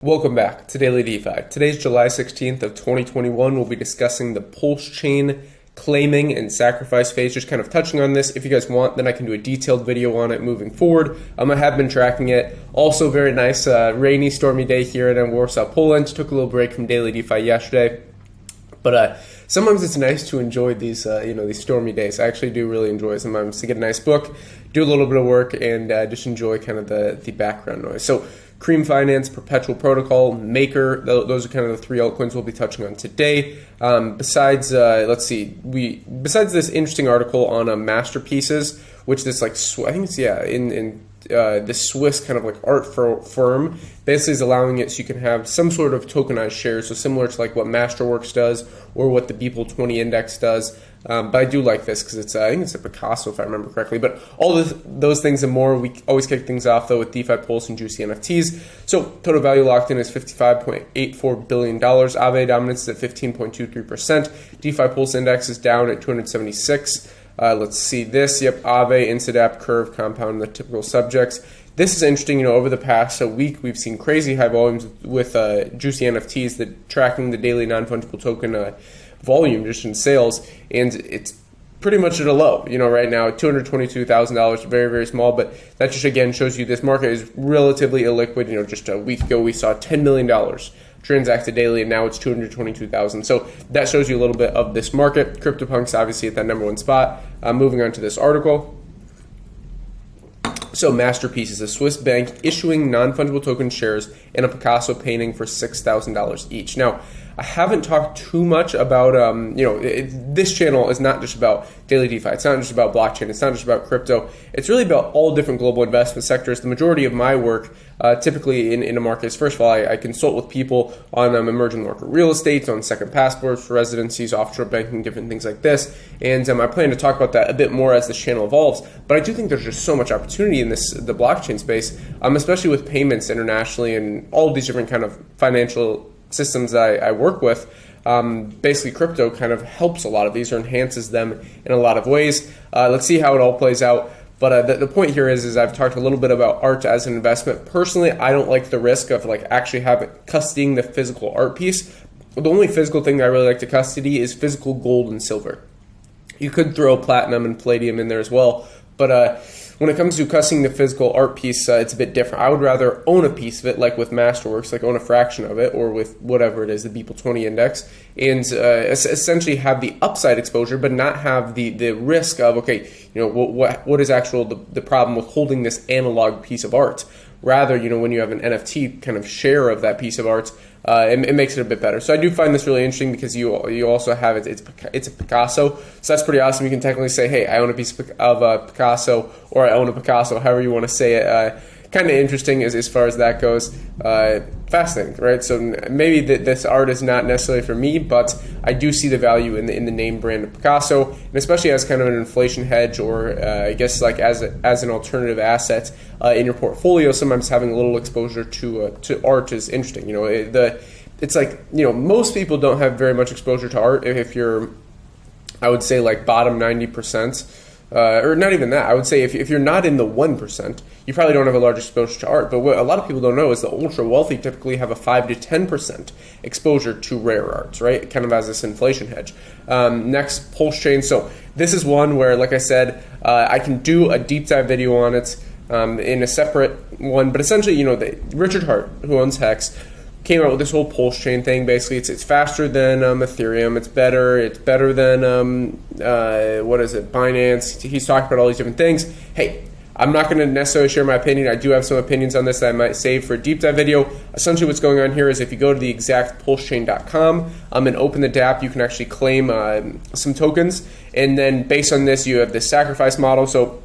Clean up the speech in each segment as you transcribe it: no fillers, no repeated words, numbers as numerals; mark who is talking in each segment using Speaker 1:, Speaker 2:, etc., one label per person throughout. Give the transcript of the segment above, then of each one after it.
Speaker 1: Welcome back to Daily DeFi. Today's July 16th of 2021. We'll be discussing the Pulse chain claiming and sacrifice phase, just kind of touching on this. If you guys want, then I can do a detailed video on it moving forward. I have been tracking it. Also very nice, rainy, stormy day here in Warsaw, Poland. Took a little break from Daily DeFi yesterday. But sometimes it's nice to enjoy these, these stormy days. I actually do really enjoy it sometimes to get a nice book, do a little bit of work, and just enjoy kind of the background noise. So Cream Finance, Perpetual Protocol, Maker, those are kind of the three altcoins we'll be touching on today. Besides this interesting article on masterpieces, which this I think it's in this Swiss kind of like art firm basically is allowing it so you can have some sort of tokenized shares, so similar to like what Masterworks does or what the Beeple 20 index does. But I do like this because I think it's a Picasso if I remember correctly. But all those things and more, we always kick things off though with DeFi Pulse and juicy NFTs. So total value locked in is $55.84 billion. Aave dominance is at 15.23%. DeFi Pulse index is down at 276. Let's see this. Yep, Aave, Incidap, Curve, Compound, the typical subjects. This is interesting. Over the past week, we've seen crazy high volumes with juicy NFTs that tracking the daily non-fungible token volume just in sales, and it's pretty much at a low. Right now, $222,000, very, very small, but that just again shows you this market is relatively illiquid. Just a week ago, we saw $10 million transacted daily, and now it's 222,000. So that shows you a little bit of this market. CryptoPunk's obviously at that number one spot. Moving on to this article. So Masterpiece is a Swiss bank issuing non-fungible token shares in a Picasso painting for $6,000 each. Now, I haven't talked too much about, this channel is not just about Daily DeFi. It's not just about blockchain. It's not just about crypto. It's really about all different global investment sectors. The majority of my work, typically in the markets, first of all, I consult with people on emerging market real estate, on second passports, residencies, offshore banking, different things like this. And I plan to talk about that a bit more as this channel evolves. But I do think there's just so much opportunity in the blockchain space, especially with payments internationally and all of these different kind of financial systems that I work with. Basically, crypto kind of helps a lot of these or enhances them in a lot of ways. Let's see how it all plays out. But the point here is I've talked a little bit about art as an investment. Personally, I don't like the risk of actually custodying the physical art piece. The only physical thing that I really like to custody is physical gold and silver. You could throw platinum and palladium in there as well, but when it comes to custodying the physical art piece, it's a bit different. I would rather own a piece of it, like with Masterworks, own a fraction of it, or with whatever it is, the Beeple 20 index, and essentially have the upside exposure, but not have the risk of, what is the problem with holding this analog piece of art. Rather, when you have an NFT kind of share of that piece of art, it makes it a bit better. So I do find this really interesting because you also have it's a Picasso, so that's pretty awesome. You can technically say, hey, I own a piece of Picasso, or I own a Picasso, however you want to say it. Kind of interesting as far as that goes. Fascinating, right? So maybe this art is not necessarily for me, but I do see the value in the name brand of Picasso, and especially as kind of an inflation hedge, or I guess as an alternative asset in your portfolio. Sometimes having a little exposure to art is interesting. It's most people don't have very much exposure to art. If you're, I would say bottom 90%. Or not even that. I would say if you're not in the 1%, you probably don't have a large exposure to art. But what a lot of people don't know is the ultra wealthy typically have a 5 to 10% exposure to rare arts, right? Kind of as this inflation hedge. Next, Pulse chain. So this is one where, like I said, I can do a deep dive video on it in a separate one. But essentially, Richard Hart, who owns Hex, came out with this whole Pulse chain thing. Basically, it's faster than Ethereum. It's better than Binance. He's talking about all these different things. Hey, I'm not going to necessarily share my opinion. I do have some opinions on this that I might save for a deep dive video. Essentially, what's going on here is if you go to the exactpulsechain.com and open the dApp, you can actually claim some tokens, and then based on this, you have this sacrifice model. So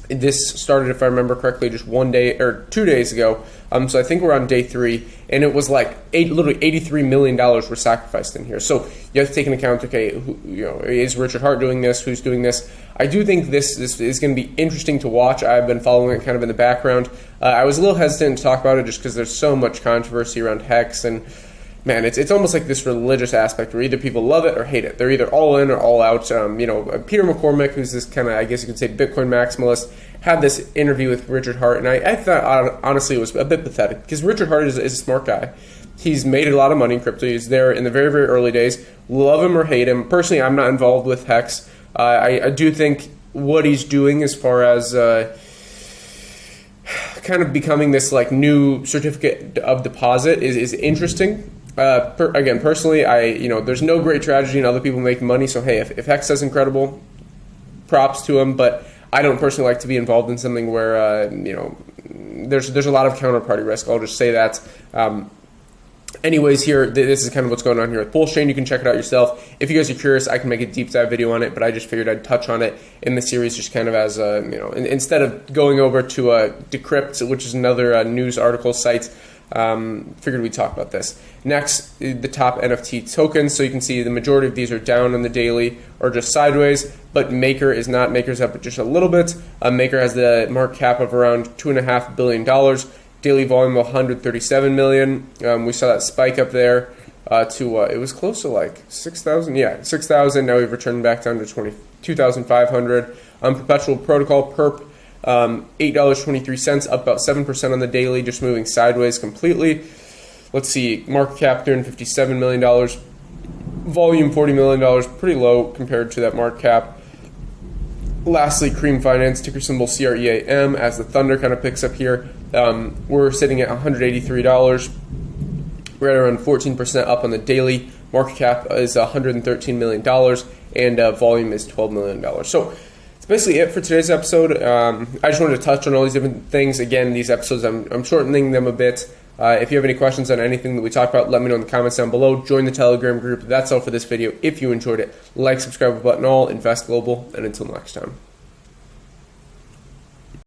Speaker 1: this started, if I remember correctly, just 1 day or 2 days ago. So I think we're on day 3, and it was literally $83 million were sacrificed in here. So you have to take into account, is Richard Hart doing this? Who's doing this? I do think this is going to be interesting to watch. I've been following it kind of in the background. I was a little hesitant to talk about it just because there's so much controversy around Hex, and man, it's almost like this religious aspect where either people love it or hate it. They're either all in or all out. Peter McCormick, who's this kind of, I guess you could say, Bitcoin maximalist, had this interview with Richard Hart, and I thought, honestly, it was a bit pathetic, because Richard Hart is a smart guy. He's made a lot of money in crypto. He's there in the very, very early days. Love him or hate him. Personally, I'm not involved with Hex. I do think what he's doing as far as kind of becoming this like new certificate of deposit is interesting. Again, personally, there's no great tragedy in other people making money. So hey, if Hex does incredible, props to him. But I don't personally like to be involved in something where there's a lot of counterparty risk. I'll just say that. Anyways, here, this is kind of what's going on here with Pulse Chain. You can check it out yourself. If you guys are curious, I can make a deep dive video on it, but I just figured I'd touch on it in the series just kind of as, instead of going over to Decrypt, which is another news article site, figured we'd talk about this. Next, the top NFT tokens. So you can see the majority of these are down on the daily or just sideways, but Maker is not. Maker's up just a little bit. Maker has the market cap of around $2.5 billion. Daily volume of 137 million. We saw that spike up there to it was close to like 6,000. Yeah, 6,000. Now we've returned back down to 22,500. Perpetual protocol PERP, $8.23, up about 7% on the daily, just moving sideways completely. Let's see, market cap $357 million, volume $40 million, pretty low compared to that market cap. Lastly, Cream Finance, ticker symbol CREAM, as the thunder kind of picks up here. We're sitting at $183. We're at around 14% up on the daily. Market cap is $113 million, and volume is $12 million. So that's basically it for today's episode. I just wanted to touch on all these different things. Again, these episodes, I'm shortening them a bit. If you have any questions on anything that we talked about, let me know in the comments down below. Join the Telegram group. That's all for this video. If you enjoyed it, like, subscribe button all, invest global, and until next time.